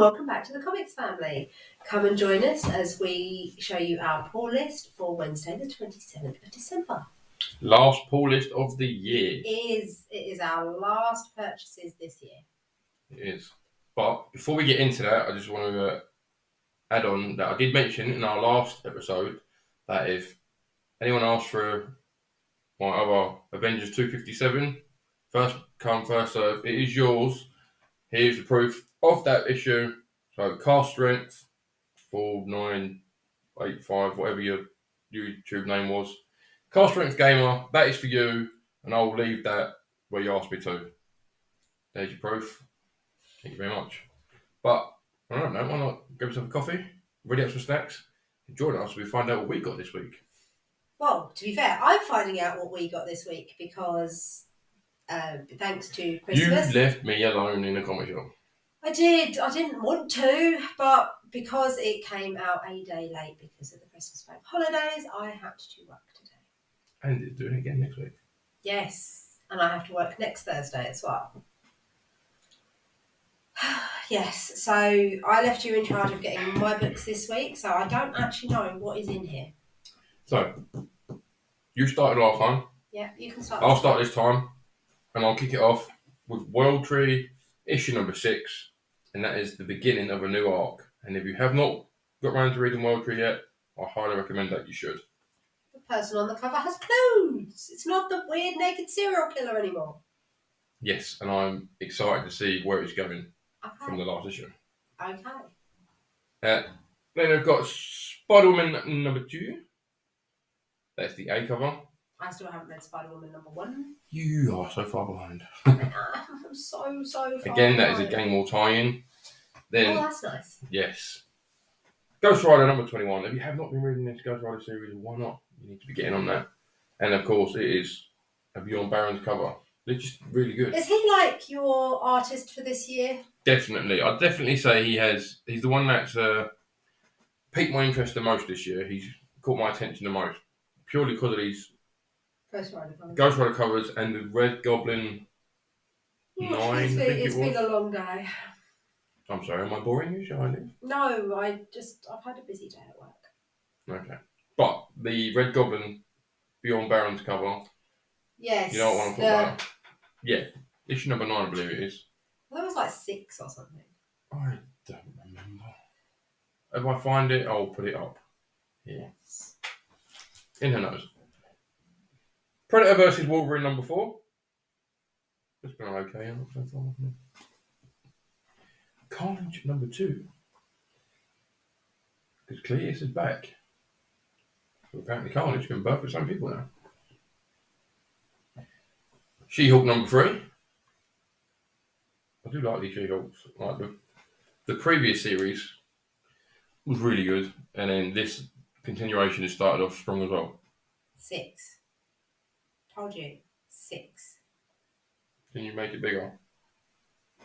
welcome back to the Comics Family. Come and join us as we show you our pull list for Wednesday the 27th of December. Last pull list of the year. It is our last purchases this year. It is. But before we get into that, I just want to add on that I did mention in our last episode that if anyone asks for my other Avengers 257, first come, first serve, it is yours. Here's the proof of that issue. So cast strength, 4985, whatever your YouTube name was. Cast strength gamer, that is for you, and I'll leave that where you asked me to. There's your proof. Thank you very much. But I don't know, why not grab yourself a coffee, ready up some snacks, and join us as we find out what we got this week. Well, to be fair, I'm finding out what we got this week because thanks to Christmas. You left me alone in the comic shop. I did. I didn't want to, but because it came out a day late because of the Christmas bank holidays, I had to work today. And doing it again next week. Yes, and I have to work next Thursday as well. Yes, so I left you in charge of getting my books this week, so I don't actually know what is in here. So, you started last time. Yeah, you can start. I'll start this time, and I'll kick it off with World Tree issue number 6, and that is the beginning of a new arc. And if you have not got around to reading World Tree yet, I highly recommend that you should. The person on the cover has clothes. It's not the weird naked serial killer anymore. Yes, and I'm excited to see where it's going from the last issue. Okay. Then I've got Spider-Woman number 2. That's the A cover. I still haven't read Spider-Woman number 1. You are so far behind. I'm so far Again, that behind. is a Gang War tie-in. Then, oh, that's nice. Yes. Ghost Rider number 21. If you have not been reading this Ghost Rider series, why not? You need to be getting on that. And of course, it is a Bjorn Barron's cover. They're just really good. Is he like your artist for this year? Definitely. I'd definitely say he's the one that's piqued my interest the most this year. He's caught my attention the most. Purely because of these Ghost Rider covers and the Red Goblin 9, I think it's been a long day. I'm sorry, am I boring you, Shiny? No, I've had a busy day at work. Okay. But the Red Goblin Bjorn Barron's cover. Yes. You know what I'm talking about? Yeah. Issue number 9, I believe it is. Well, that was like 6 or something. I don't remember. If I find it, I'll put it up. Yes. In her nose. Predator versus Wolverine number 4. It's been okay. I'm not so far off me. Carnage number 2. Because Cletus is back. So apparently Carnage can birth for some people now. She-Hulk number 3. I do like these She-Hulks. Like the previous series was really good, and then this continuation has started off strong as well. 6. Told you. 6. Can you make it bigger?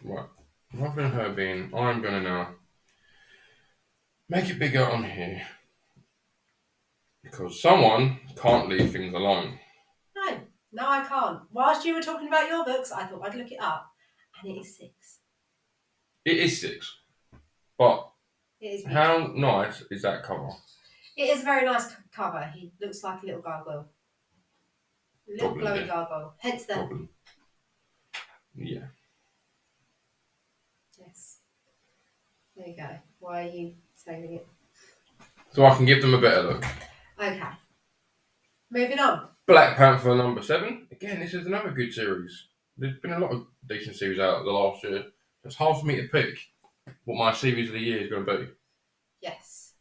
Right. Rather than her being, I'm going to now make it bigger on here. Because someone can't leave things alone. No, I can't. Whilst you were talking about your books, I thought I'd look it up. And it is 6. It is 6. But it is how nice is that cover? It is a very nice cover. He looks like a little gargoyle. Little glowy gargoyle. Hence the... Goblin. Yeah. Yes. There you go. Why are you saving it? So I can give them a better look. Okay. Moving on. Black Panther number 7. Again, this is another good series. There's been a lot of decent series out the last year. It's hard for me to pick what my series of the year is going to be. Yes.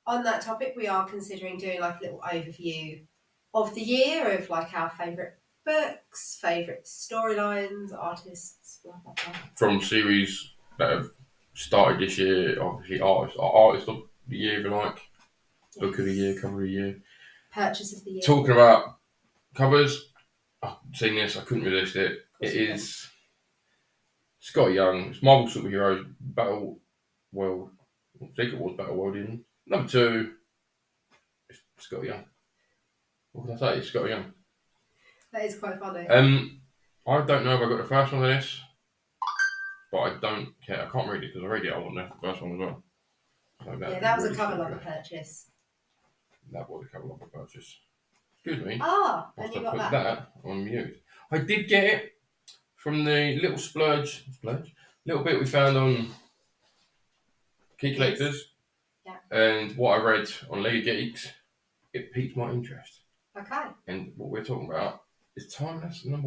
On that topic, we are considering doing like a little overview of the year of like our favourite books, favourite storylines, artists, blah, blah, blah. From series that have started this year, obviously artist of the year, if you like. Yes. Book of the year, cover of the year. Purchase of the year. Talking about covers, I've seen this, I couldn't resist it. It is Scott Young, it's Marvel Superheroes Battle World, Secret Wars Battle World in. Number 2, it's Scott Young. What can I say? It's Scott Young. That is quite funny. I don't know if I got the first one of this. but I don't care. I can't read it because I read it. I want the first one as well. So that was really a cover stupid. lover purchase. That was a cover lover purchase. Excuse me. Ah, and Whilst you I got put that. that on mute. I did get it from the little little bit we found on Key Collectors. Yeah. And what I read on League of Geeks, it piqued my interest. Okay. And what we're talking about is Timeless #1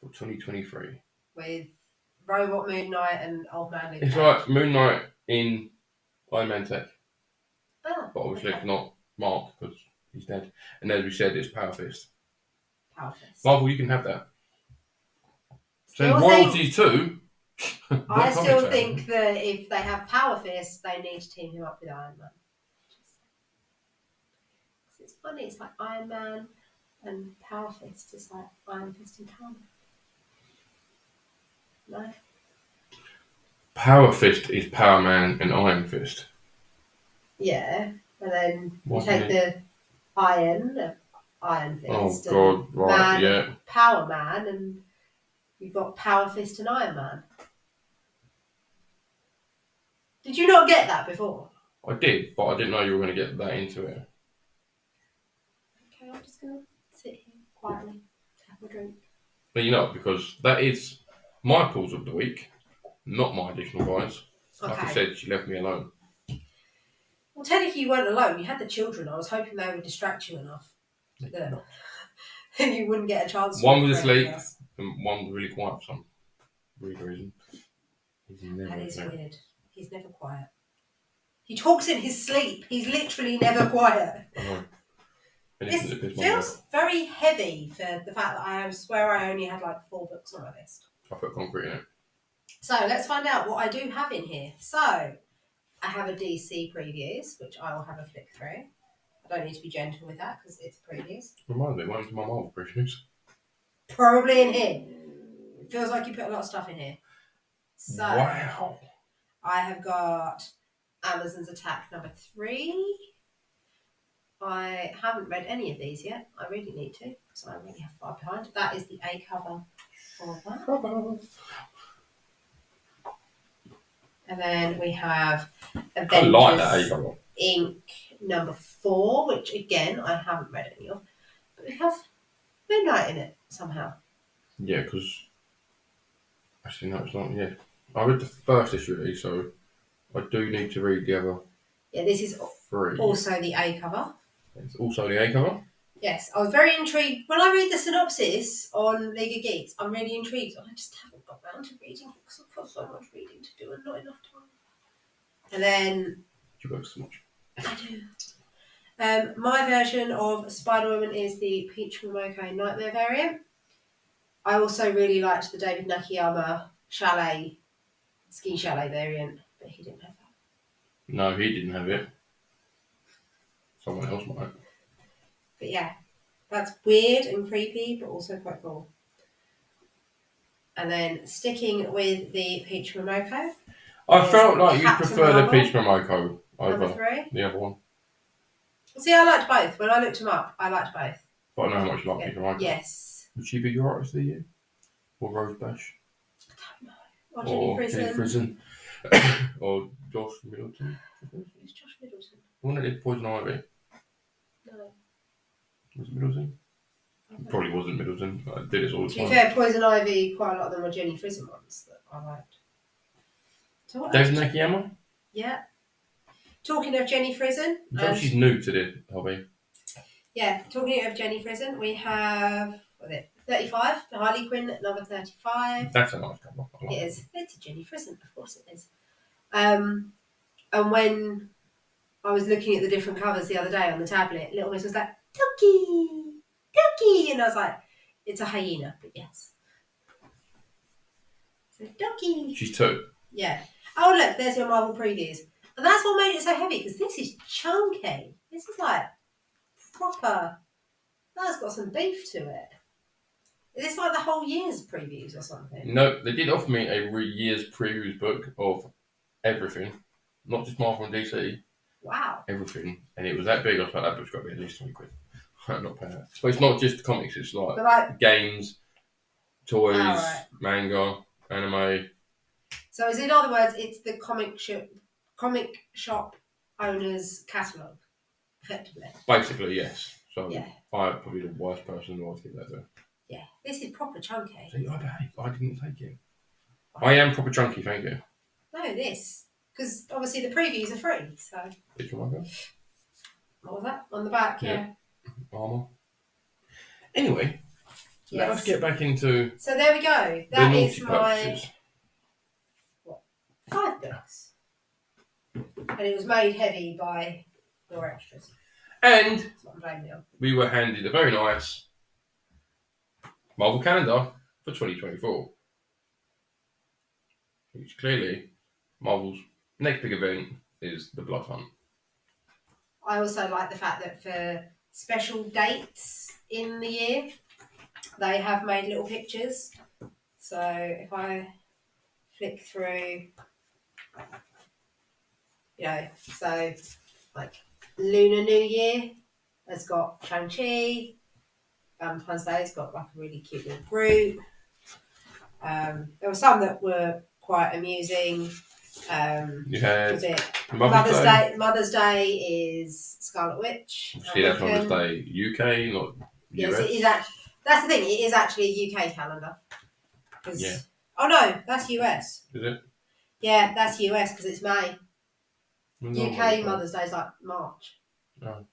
for 2023. With Robot Moon Knight and Old Man Luke It's Cage. like Moon Knight in Iron Man tech. Oh, But obviously okay. it's not Mark because he's dead. And as we said, it's Power Fist. Power Fist. Marvel, you can have that. Still Send royalties too. I still think that if they have Power Fist, they need to team him up with Iron Man. It's funny, it's like Iron Man and Power Fist. It's like Iron Fist and Power Man. No? Power Fist is Power Man and Iron Fist. Yeah, and then you What take the Iron Fist God, and right, yeah. Power Man, and you've got Power Fist and Iron Man. Did you not get that before? I did, but I didn't know you were going to get that into it. Okay, I'm just going to sit here quietly, have a drink. But you know, because that is my pulls of the week, not my additional buys. Like I said, she left me alone. Well, technically you weren't alone. You had the children. I was hoping they would distract you enough that you wouldn't get a chance to. One was asleep and one was really quiet for some weird reason. That is weird. He's never quiet. He talks in his sleep. He's literally never quiet. This feels very heavy for the fact that I swear I only had like 4 books on my list. I put concrete in it. So let's find out what I do have in here. So I have a DC previews, which I will have a flick through. I don't need to be gentle with that because it's previews. Reminds me, when's my Marvel previews? Probably in here. It feels like you put a lot of stuff in here. So wow. I have got Amazon's Attack #3. I haven't read any of these yet. I really need to because I really have far behind. That is the A cover for that. And then we have Avengers Inc. #4, which again I haven't read any of. But we have Midnight in it somehow. Yeah, because actually no, it's not. Yeah, I read the first issue of these, so I do need to read the other. Yeah, this is 3. Also the A cover. It's also the A cover? Yes, I was very intrigued. When I read the synopsis on League of Geeks, I'm really intrigued. I just haven't got round to reading it because I've got so much reading to do and not enough time. And then... You work so much. I do. My version of Spider-Woman is the Peach Momoko Nightmare variant. I also really liked the David Nakayama Ski Chalet variant, but he didn't have that. No, he didn't have it. Someone else might. But yeah, that's weird and creepy, but also quite cool. And then sticking with the Peach Momoko. I felt like you Captain prefer Marvel, the Peach Momoko over #3. the other one. See, I liked both. When I looked them up, I liked both. But I know how much you like Peach Momoko. Yes. Would she be your artist of the year? Or Rose Bash? I don't know. Or Jenny Frison. Or Josh Middleton? Who's Josh Middleton? The one that did Poison Ivy. No. Was it Middleton? It probably wasn't Middleton. I did it all the time. To be fair, Poison Ivy, quite a lot of them were Jenny Frison ones that I liked. So David Nakayama? Yeah. Talking of Jenny Frison. She's new to the hobby. Yeah, talking of Jenny Frison, we have 35, the Harley Quinn #35. That's a nice cover. It is. It's a Jenny Frison, of course it is. And when I was looking at the different covers the other day on the tablet, Little Miss was like, Ducky! And I was like, it's a hyena, but yes. So, Ducky! She's 2. Yeah. Oh, look, there's your Marvel previews. And that's what made it so heavy, because this is chunky. This is like proper. That's got some beef to it. Is this like the whole year's previews or something? No, they did offer me a year's previews book of everything. Not just Marvel and DC. Wow. Everything. And it was that big, I was like, that book's got to be at least 20 quid. I'm not paying that. But it's not just comics, it's like games, toys, manga, anime. So, in other words, it's the comic shop owner's catalogue, effectively. Basically, yes. So Yeah. I'm probably the worst person in the world to get that though. Yeah, this is proper chunky. See, I behave. I didn't take it. I am proper chunky, thank you. No, this. Because obviously the previews are free, so. Which one was that? What was that? On the back, yeah. Armour. Anyway, let us get back into. So there we go. The That naughty is my purchases. 5 books. And it was made heavy by your extras. And That's what I'm blaming it on. we were handed a very nice Marvel calendar for 2024. Which clearly, Marvel's next big event is the Blood Hunt. I also like the fact that for special dates in the year, they have made little pictures. So if I flick through, so like Lunar New Year has got Shang-Chi. Valentine's Day has got like a really cute little group. There were some that were quite amusing. You had was it Mother's Day. Mother's Day is Scarlet Witch. See, that's Mother's Day UK, not US. Yes, it is that's the thing. It is actually a UK calendar. Yeah. Oh no, that's US. Is it? Yeah, that's US because it's May. No, UK Mother's Day is like March. Oh.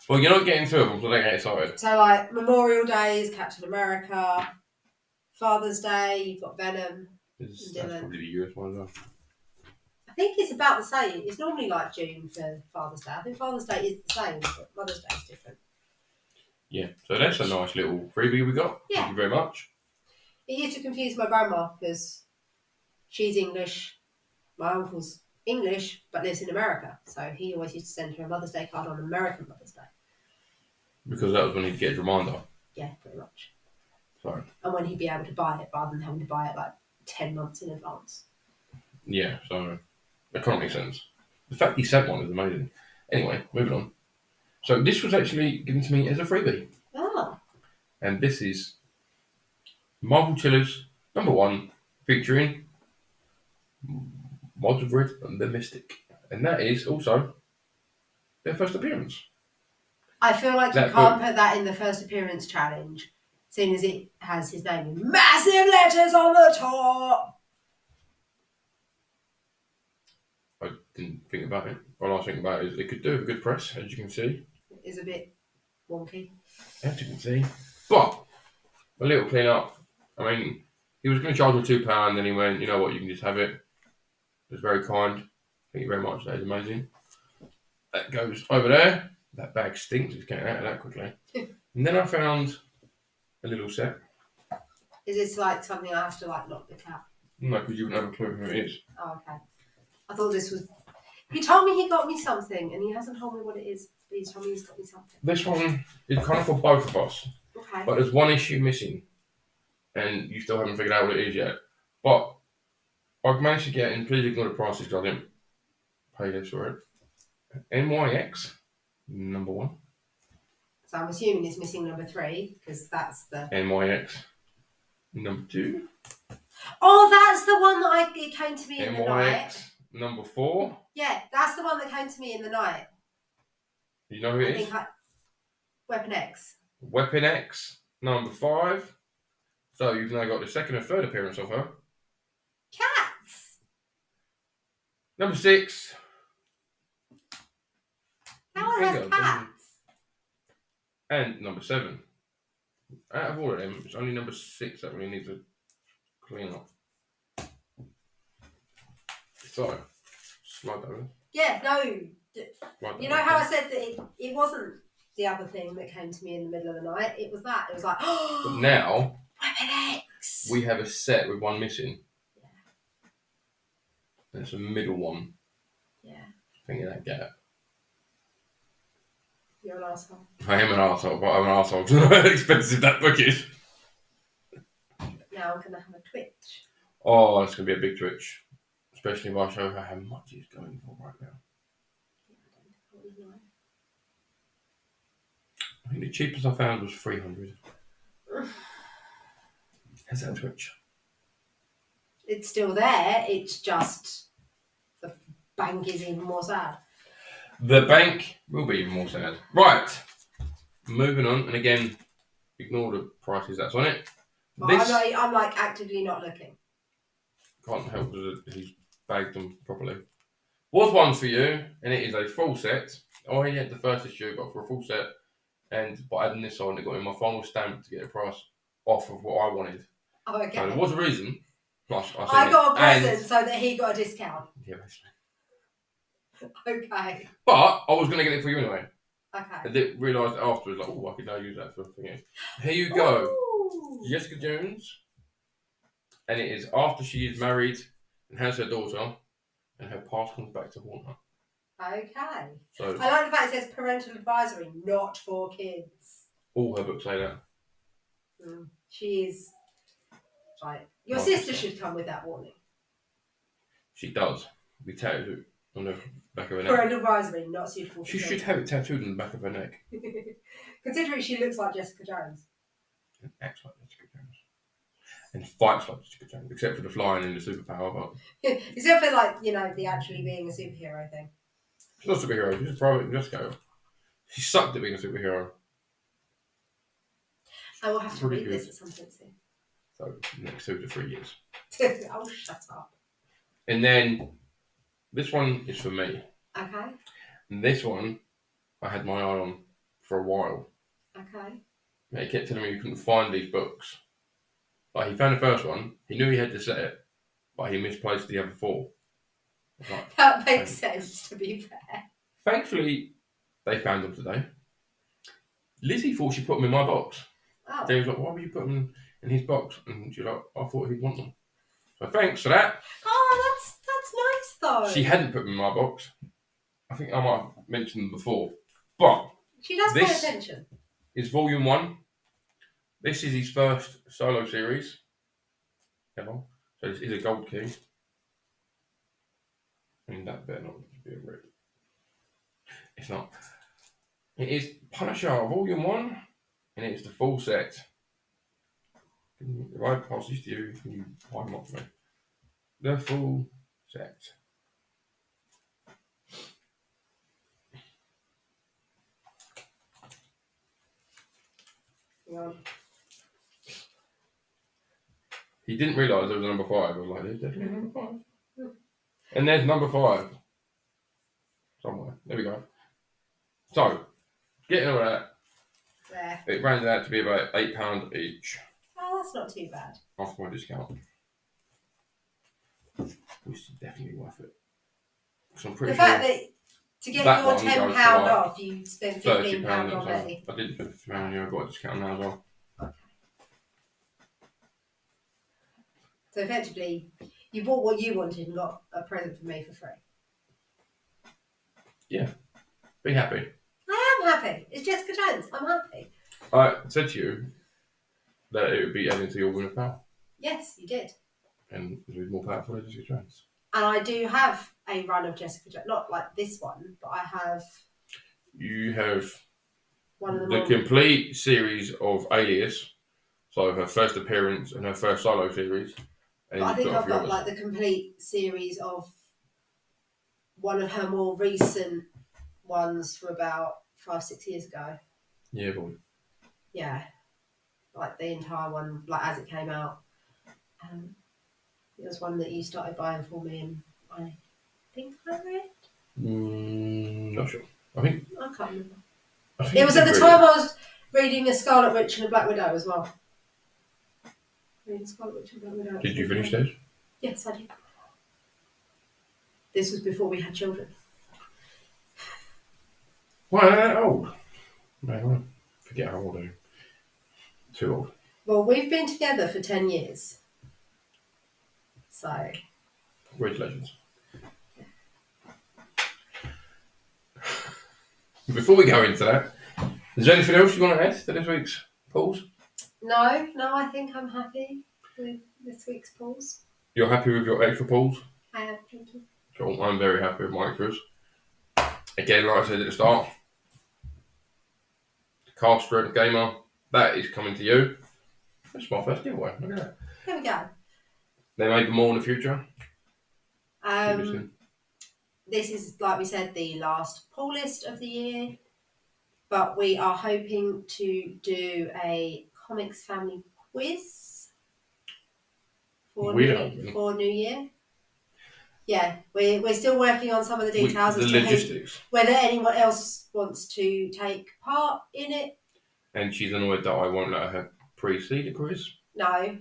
Well, you're not getting two of them, so don't get excited. So like Memorial Day is Captain America. Father's Day, you've got Venom. That's probably the US one as well. I think it's about the same. It's normally like June for Father's Day. I think Father's Day is the same, but Mother's Day is different. Yeah, so that's a nice little freebie we got. Yeah. Thank you very much. It used to confuse my grandma because she's English. My uncle's English but lives in America. So he always used to send her a Mother's Day card on American Mother's Day. Because that was when he'd get a reminder. Yeah, pretty much. Sorry. And when he'd be able to buy it rather than having to buy it like 10 months in advance. Yeah, so that can't make sense. The fact he sent one is amazing. Anyway, moving on. So this was actually given to me as a freebie. Oh. And this is Marvel Chillers #1 featuring Mods of Red and the Mystic. And that is also their first appearance. I feel like you can't put that in the first appearance challenge, seeing as it has his name in massive letters on the top. I didn't think about it. All I was thinking about is it could do a good press, as you can see. It is a bit wonky. As you can see. But a little clean up. I mean, he was going to charge me £2, then he went, you know what, you can just have it. It was very kind. Thank you very much. That is amazing. That goes over there. That bag stinks. Just getting out of that quickly. And then I found a little set. Is this like something I have to like lock the cap? No, because you wouldn't have a clue who it is. Oh, okay. I thought this was. He told me he got me something, and he hasn't told me what it is. But he's told me he's got me something. This one is kind of for both of us. Okay. But there's one issue missing, and you still haven't figured out what it is yet. But I've managed to get, and please ignore the prices because I didn't pay this for it. NYX #1. So I'm assuming it's missing #3 because that's the NYX #2. Oh, that's the one that it came to me in the night. NYX #4. Yeah, that's the one that came to me in the night. You know who it is? Weapon X. Weapon X #5. So you've now got the second and third appearance of her. Cats. #6. That one has cats. And #7. Out of all of them, it's only #6 that we need to clean up. So, slide over. Yeah, no. You know how I said that it wasn't the other thing that came to me in the middle of the night? It was that. It was like, oh, but now, Weapon X. we have a set with one missing. Yeah. And it's a middle one. Yeah. Think of that gap. You're an arsehole. I am an arsehole, but I'm an arsehole because I know how expensive that book is. Now I'm going to have a twitch. Oh, it's going to be a big twitch. Especially if I show her how much he's going for right now. I think the cheapest I found was 300. How's that a twitch? It's still there. It's just the bank is even more sad. The bank will be even more sad. Right, moving on, and again, ignore the prices that's on it. This I'm like actively not looking. can't help because he's bagged them properly. Was one for you, and it is a full set. I already had the first issue, but for a full set, and by adding this on, it got in my final stamp to get a price off of what I wanted. Oh, okay. So there was a reason. Plus, I got a present so that he got a discount. Yeah, basically. Okay. But I was going to get it for you anyway. Okay. I did realise afterwards, like, oh, I could now use that for thingy. Here you go. Ooh. Jessica Jones. And it is after she is married and has her daughter, and her past comes back to haunt her. Okay. So I like the fact it says parental advisory, not for kids. all her books say that. She is. Right. Your Right, sister so should come with that warning. she does. Be tattooed on the back of her neck. Parental advisory, not suitable for She kids. should have it tattooed on the back of her neck. Considering she looks like Jessica Jones. And acts like Jessica Jones. And fights like Jessica Jones, except for the flying and the superpower. But Except for, like, you know, the actually being a superhero thing. she's not a superhero, she's a private investigator. She sucked at being a superhero. I will have to read Pretty this good. at some point soon. So, next 2 to 3 years. Oh, shut up. And then, this one is for me. Okay. And this one, I had my eye on for a while. Okay. And he kept telling me he couldn't find these books. Like, he found the first one, he knew he had to set it, but he misplaced the other 4. Like, That makes sense, to be fair. thankfully, they found them today. Lizzie thought she put them in my box. Oh. They was like, why would you put them in his box? And she's like, I thought he'd want them. So thanks for that. Oh, that's nice, though. She hadn't put them in my box. I think I might have mentioned them before. But she does pay attention. Is volume 1. This is his first solo series ever. So this is a gold key. And that better not be a rip. It's not. It is Punisher volume 1. And it's the full set. If I pass this to you, can you wind them up for me? The full set. Yeah. He didn't realise there was a number 5. I was like, there's definitely number 5. And there's number 5. Somewhere. There we go. So, getting all that, There. it rounded out to be about £8 each. Oh, that's not too bad. After my discount. Which is definitely worth it. Because I'm pretty The sure fact that to get that your one £10 goes for, like, off, you spent £15 already. I didn't spend £15, I got a discount now as well. So effectively, you bought what you wanted and got a present for me for free. Yeah. Be happy. I am happy. It's Jessica Jones. I'm happy. I said to you that it would be adding to your win of power. Yes, you did. And it would be more powerful than Jessica Jones. And I do have a run of Jessica Jones. Not like this one, but I have... You have one of the them complete series of Alias. So her first appearance and her first solo series. But I think I've got like the complete series of one of her more recent ones from about 5-6 years ago. Yeah, boy. Yeah, like the entire one, like as it came out. It was one that you started buying for me, and I think I read. Not sure. I can't remember. It was at the time I was reading A Scarlet Witch and a Black Widow as well. Reading Scarlet Witch and Black Widow. Did you finish those? Yes, I did. This was before we had children. Why are that old? I forget how old I am. Too old. Well, we've been together for 10 years. So. Congratulations. Before we go into that, is there anything else you want to add to this week's polls? No, I think I'm happy with this week's polls. You're happy with your extra polls? I am, thank you. Cool. I'm very happy with my extras. Again, like I said at the start, the Caster and Gamer, that is coming to you. That's my first giveaway. Look at that. There we go. There may be more in the future. This is, like we said, the last pull list of the year, but we are hoping to do a comics family quiz for New Year. Yeah, we're still working on some of the details as to logistics. Whether anyone else wants to take part in it. And she's annoyed that I won't let her pre-see the quiz. No,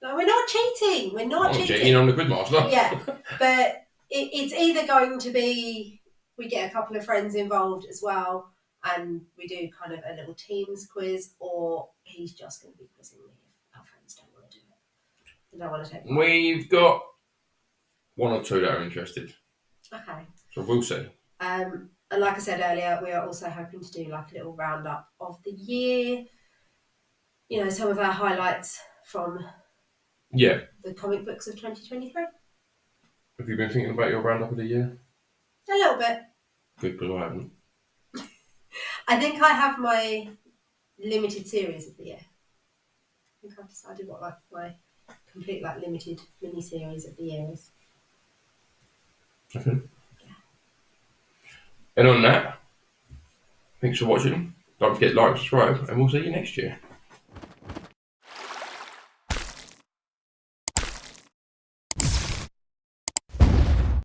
we're not cheating. We're not cheating on the Quizmaster. Yeah, but it's either going to be we get a couple of friends involved as well, and we do kind of a little teams quiz, or he's just going to be quizzing me if our friends don't want to do it. They don't want to take part. We've got one or two that are interested. Okay. So we'll see. And like I said earlier, we are also hoping to do like a little roundup of the year. You know, some of our highlights from the comic books of 2023. Have you been thinking about your roundup of the year? A little bit. Good, because I haven't. I think I have my limited series of the year. I think I've decided what like my complete like limited mini series of the year is. Okay. Yeah. And on that, thanks for watching. Don't forget to like, subscribe, and we'll see you next year.